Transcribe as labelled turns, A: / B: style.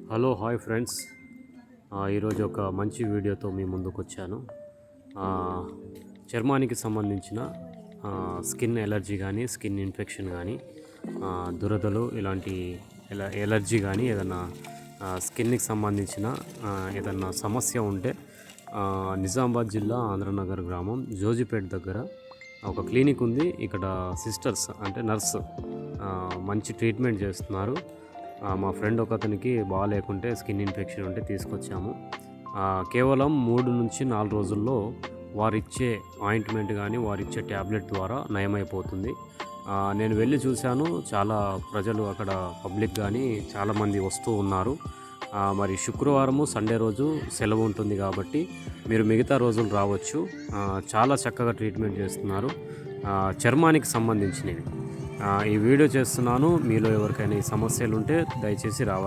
A: Hello hi friends. ఈరోజు ఒక మంచి వీడియోతో మీ ముందుకు వచ్చాను. చర్మానికి సంబంధించిన స్కిన్ ఎలర్జీ కానీ స్కిన్ ఇన్ఫెక్షన్ కానీ దురదలు ఇలాంటి ఎలర్జీ కానీ ఏదన్నా స్కిన్కి సంబంధించిన ఏదన్నా సమస్య ఉంటే నిజామాబాద్ జిల్లా ఆంధ్రనగర్ గ్రామం జోజిపేట్ దగ్గర ఒక క్లినిక్ ఉంది. ఇక్కడ సిస్టర్స్ అంటే నర్స్ మంచి ట్రీట్మెంట్ చేస్తున్నారు. మా ఫ్రెండ్ ఒక అతనికి బాగాలేకుంటే స్కిన్ ఇన్ఫెక్షన్ ఉంటే తీసుకొచ్చాము. కేవలం 3 నుంచి 4 రోజుల్లో వారిచ్చే ఆయింట్మెంట్ కానీ వారిచ్చే ట్యాబ్లెట్ ద్వారా నయమైపోతుంది. నేను వెళ్ళి చూశాను. చాలా ప్రజలు అక్కడ పబ్లిక్ కానీ చాలామంది వస్తూ ఉన్నారు. మరి శుక్రవారము సండే రోజు సెలవు ఉంటుంది కాబట్టి మీరు మిగతా రోజులు రావచ్చు. చాలా చక్కగా ట్రీట్మెంట్ చేస్తున్నారు చర్మానికి సంబంధించినవి. ఈ వీడియో చేస్తున్నాను. మీలో ఎవరికైనా ఈ సమస్యలు ఉంటే దయచేసి రావాలి.